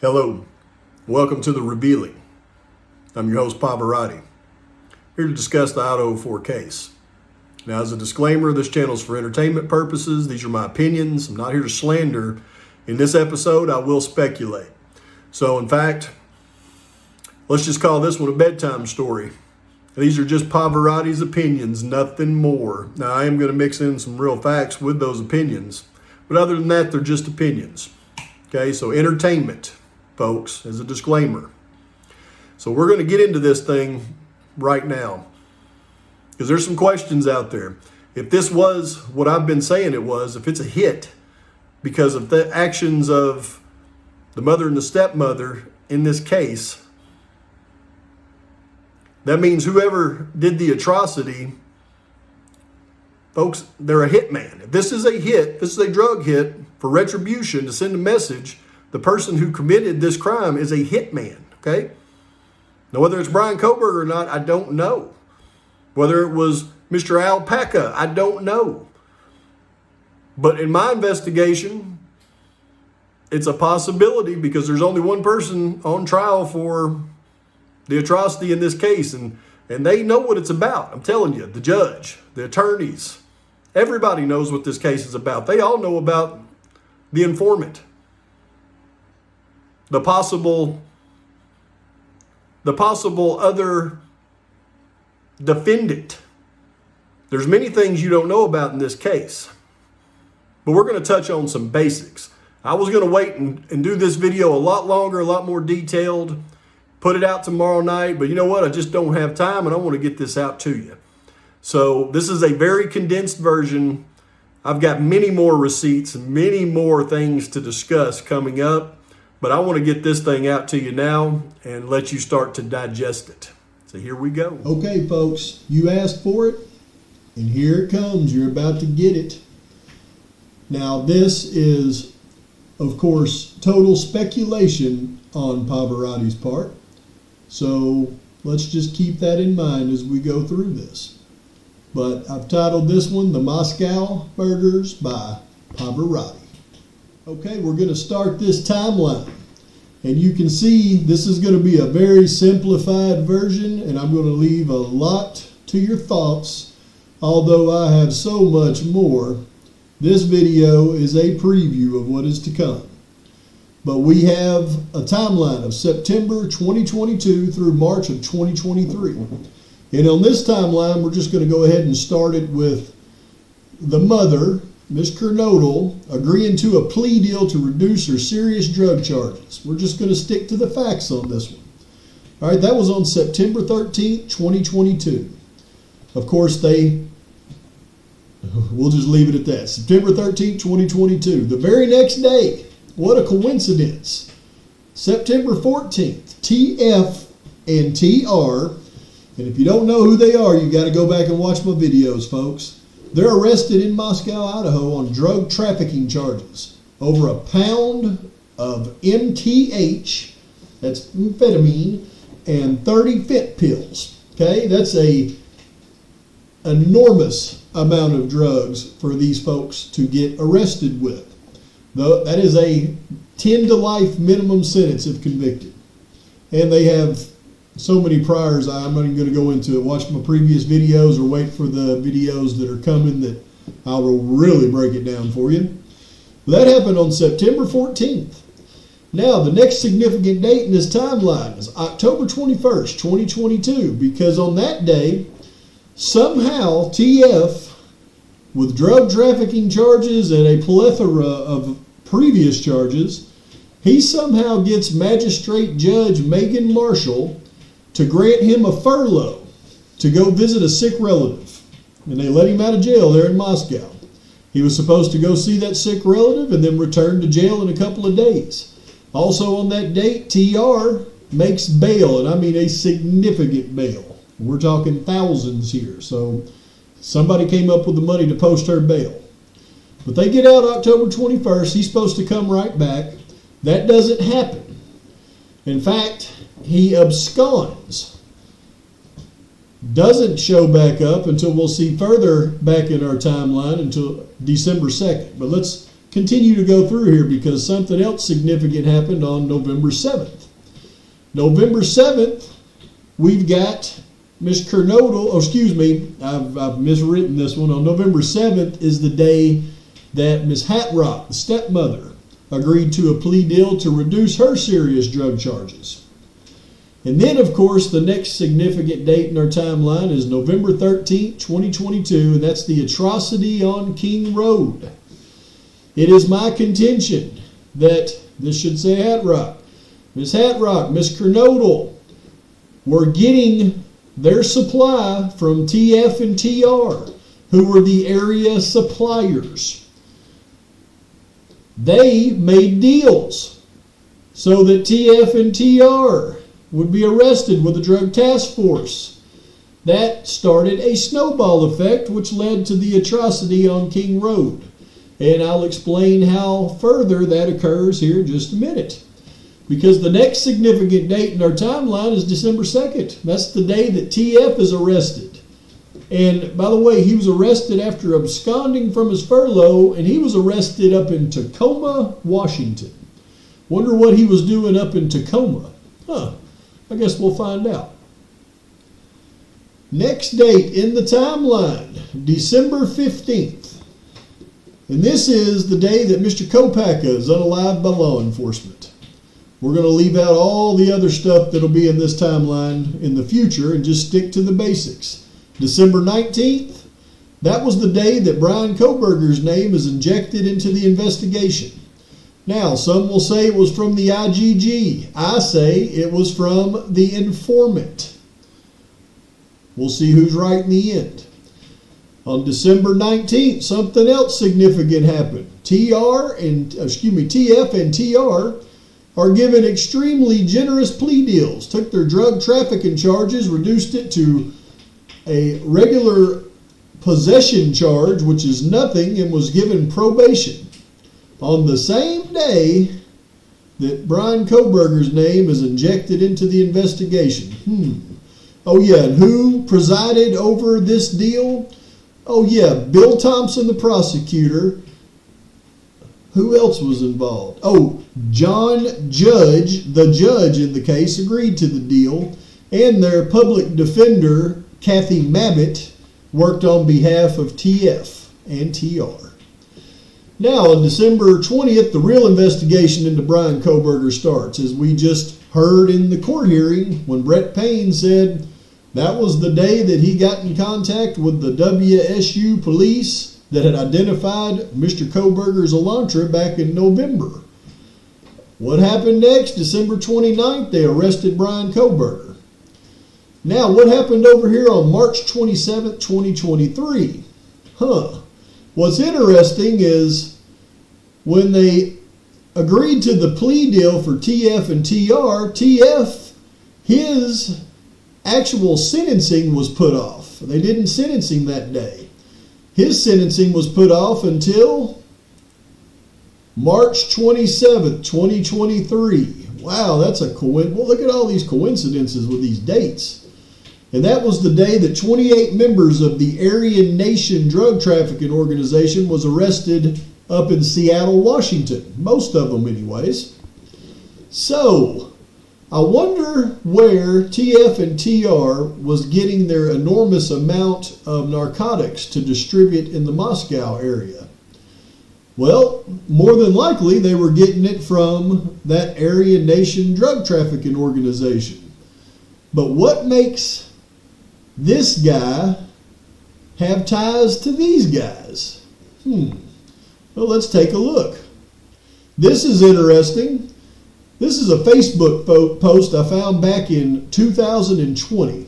Hello, welcome to The Revealing. I'm your host, Pavarotti, here to discuss the I-04 case. Now, as a disclaimer, this channel is for entertainment purposes. These are my opinions. I'm not here to slander. In this episode, I will speculate. So, in fact, let's just call this one a bedtime story. These are just Pavarotti's opinions, nothing more. Now, I am going to mix in some real facts with those opinions, but other than that, they're just opinions. Okay, so entertainment, folks, as a disclaimer. So we're going to get into this thing right now because there's some questions out there. If this was what I've been saying it was, if it's a hit because of the actions of the mother and the stepmother in this case, that means whoever did the atrocity, folks, they're a hitman. If this is a hit, this is a drug hit for retribution to send a message, the person who committed this crime is a hitman, okay? Now, whether it's Brian Koberg or not, I don't know. Whether it was Mr. Alpaca, I don't know. But in my investigation, it's a possibility because there's only one person on trial for the atrocity in this case, and they know what it's about. I'm telling you, the judge, the attorneys, everybody knows what this case is about. They all know about the informant. The possible other defendant. There's many things you don't know about in this case, but we're going to touch on some basics. I was going to wait and do this video a lot longer, a lot more detailed, put it out tomorrow night, but you know what? I just don't have time and I want to get this out to you. So this is a very condensed version. I've got many more receipts, many more things to discuss coming up. But I want to get this thing out to you now and let you start to digest it. So here we go. Okay, folks, you asked for it, and here it comes. You're about to get it. Now, this is, of course, total speculation on Pavarotti's part. So let's just keep that in mind as we go through this. But I've titled this one, The Moscow Murders by Pavarotti. Okay, we're going to start this timeline. And you can see this is going to be a very simplified version, and I'm going to leave a lot to your thoughts. Although I have so much more, this video is a preview of what is to come. But we have a timeline of September 2022 through March of 2023. And on this timeline, we're just going to go ahead and start it with the mother, Ms. Kernodle, agreeing to a plea deal to reduce her serious drug charges. We're just going to stick to the facts on this one. All right, that was on September 13th, 2022. Of course, we'll just leave it at that. September 13th, 2022. The very next day, what a coincidence. September 14th, TF and TR, and if you don't know who they are, you got to go back and watch my videos, folks. They're arrested in Moscow, Idaho on drug trafficking charges. Over a pound of MTH, that's amphetamine, and 30 fit pills. Okay, that's a enormous amount of drugs for these folks to get arrested with. Though that is a 10 to life minimum sentence if convicted. And they have so many priors, I'm not even going to go into it. Watch my previous videos or wait for the videos that are coming that I will really break it down for you. That happened on September 14th. Now, the next significant date in this timeline is October 21st, 2022, because on that day, somehow TF, with drug trafficking charges and a plethora of previous charges, he somehow gets Magistrate Judge Megan Marshall to grant him a furlough to go visit a sick relative. And they let him out of jail there in Moscow. He was supposed to go see that sick relative and then return to jail in a couple of days. Also on that date, TR makes bail, and I mean a significant bail. We're talking thousands here. So somebody came up with the money to post her bail. But they get out October 21st. He's supposed to come right back. That doesn't happen. In fact, he absconds. Doesn't show back up until we'll see further back in our timeline until December 2nd. But let's continue to go through here because something else significant happened on November 7th. November 7th, we've got Miss Kernodle, I've miswritten this one. On November 7th is the day that Miss Hatrock, the stepmother, agreed to a plea deal to reduce her serious drug charges. And then, of course, the next significant date in our timeline is November 13th, 2022, and that's the atrocity on King Road. It is my contention that, this should say Hatrock, Miss Kernodle were getting their supply from TF and TR, who were the area suppliers. They made deals so that TF and TR would be arrested with a drug task force. That started a snowball effect, which led to the atrocity on King Road. And I'll explain how further that occurs here in just a minute. Because the next significant date in our timeline is December 2nd. That's the day that TF is arrested. And by the way, he was arrested after absconding from his furlough, and he was arrested up in Tacoma, Washington. Wonder what he was doing up in Tacoma. I guess we'll find out. Next date in the timeline, December 15th. And this is the day that Mr. Kopaka is unalived by law enforcement. We're going to leave out all the other stuff that'll be in this timeline in the future and just stick to the basics. December 19th, that was the day that Brian Kohberger's name is injected into the investigation. Now, some will say it was from the IGG. I say it was from the informant. We'll see who's right in the end. On December 19th, something else significant happened. TF and TR are given extremely generous plea deals. Took their drug trafficking charges, reduced it to a regular possession charge, which is nothing, and was given probation. On the same day that Brian Kohberger's name is injected into the investigation. Oh yeah, and who presided over this deal? Oh yeah, Bill Thompson, the prosecutor. Who else was involved? Oh, John Judge, the judge in the case, agreed to the deal, and their public defender, Kathy Mabbitt, worked on behalf of TF and TR. Now, on December 20th, the real investigation into Brian Kohberger starts, as we just heard in the court hearing when Brett Payne said that was the day that he got in contact with the WSU police that had identified Mr. Kohberger's Elantra back in November. What happened next? December 29th, they arrested Brian Kohberger. Now, what happened over here on March 27th, 2023? What's interesting is when they agreed to the plea deal for TF and TF, his actual sentencing was put off. They didn't sentence him that day. His sentencing was put off until March 27th, 2023. Wow, that's a coincidence. Well, look at all these coincidences with these dates. And that was the day that 28 members of the Aryan Nation drug trafficking organization was arrested up in Seattle, Washington. Most of them anyways. So, I wonder where TF and TR was getting their enormous amount of narcotics to distribute in the Moscow area. Well, more than likely they were getting it from that Aryan Nation drug trafficking organization. But what makes this guy have ties to these guys? Well, let's take a look. This is interesting. This is a Facebook post I found back in 2020.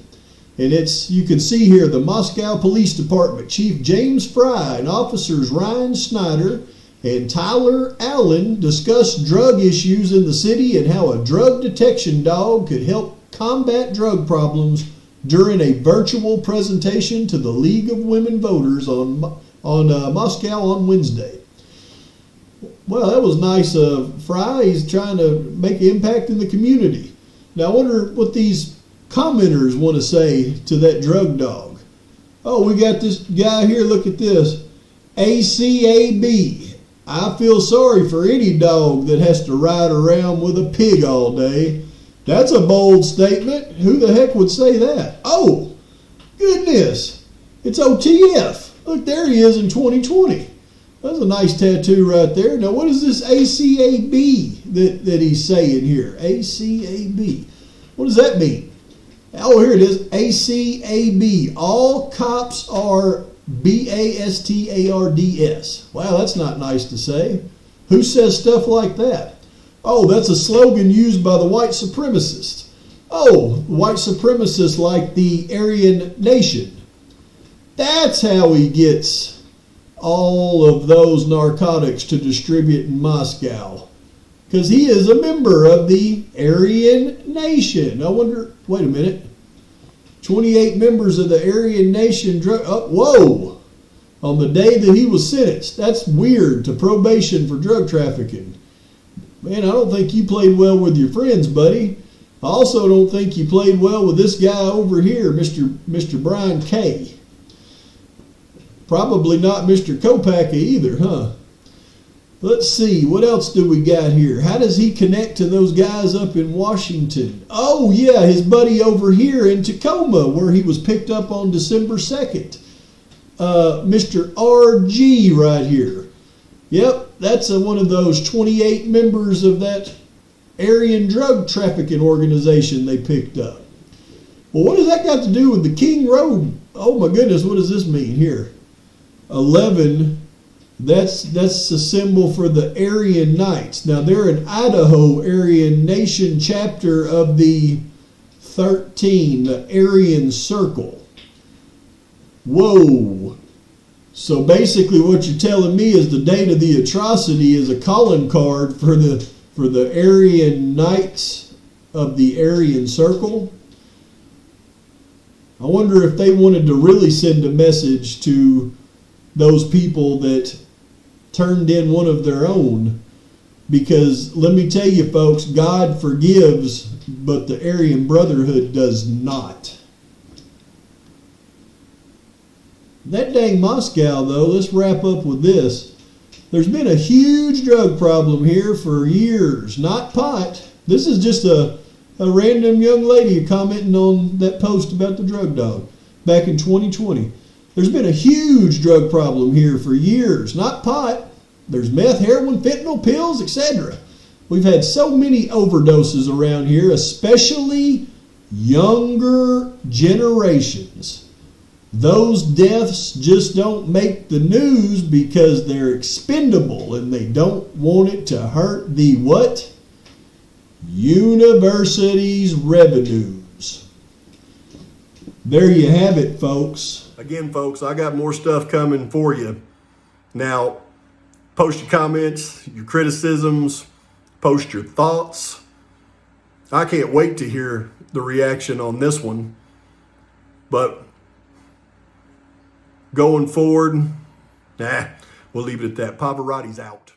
And you can see here the Moscow Police Department Chief James Fry and officers Ryan Snyder and Tyler Allen discussed drug issues in the city and how a drug detection dog could help combat drug problems during a virtual presentation to the League of Women Voters on Moscow on Wednesday. Well, that was nice of Fry. He's trying to make an impact in the community. Now, I wonder what these commenters want to say to that drug dog. Oh, we got this guy here. Look at this. ACAB. I feel sorry for any dog that has to ride around with a pig all day. That's a bold statement. Who the heck would say that? Oh, goodness. It's OTF. Look, there he is in 2020. That's a nice tattoo right there. Now, what is this ACAB that he's saying here? ACAB. What does that mean? Oh, here it is. ACAB. All cops are BASTARDS. Wow, that's not nice to say. Who says stuff like that? Oh, that's a slogan used by the white supremacists. Oh, white supremacists like the Aryan Nation. That's how he gets all of those narcotics to distribute in Moscow. Because he is a member of the Aryan Nation. I wonder, wait a minute. 28 members of the Aryan Nation whoa! On the day that he was sentenced. That's weird, to probation for drug trafficking. Man, I don't think you played well with your friends, buddy. I also don't think you played well with this guy over here, Mr. Brian K. Probably not Mr. Kopacka either, huh? Let's see, what else do we got here? How does he connect to those guys up in Washington? Oh, yeah, his buddy over here in Tacoma, where he was picked up on December 2nd. Mr. RG right here. Yep, that's one of those 28 members of that Aryan drug trafficking organization they picked up. Well, what does that got to do with the King Road? Oh, my goodness, what does this mean here? 11... That's a symbol for the Aryan Knights. Now, they're an Idaho Aryan Nation chapter of the 13, the Aryan Circle. Whoa. So basically what you're telling me is the date of the atrocity is a calling card for the Aryan Knights of the Aryan Circle. I wonder if they wanted to really send a message to those people that turned in one of their own, because let me tell you folks, God forgives, but the Aryan Brotherhood does not. That dang Moscow though, let's wrap up with this. There's been a huge drug problem here for years, not pot. This is just a random young lady commenting on that post about the drug dog back in 2020. There's been a huge drug problem here for years, not pot. There's meth, heroin, fentanyl, pills, etc. We've had so many overdoses around here, especially younger generations. Those deaths just don't make the news because they're expendable and they don't want it to hurt the what? University's revenues. There you have it, folks. Again, folks, I got more stuff coming for you. Now, post your comments, your criticisms, post your thoughts. I can't wait to hear the reaction on this one. But going forward, we'll leave it at that. Pavarotti's out.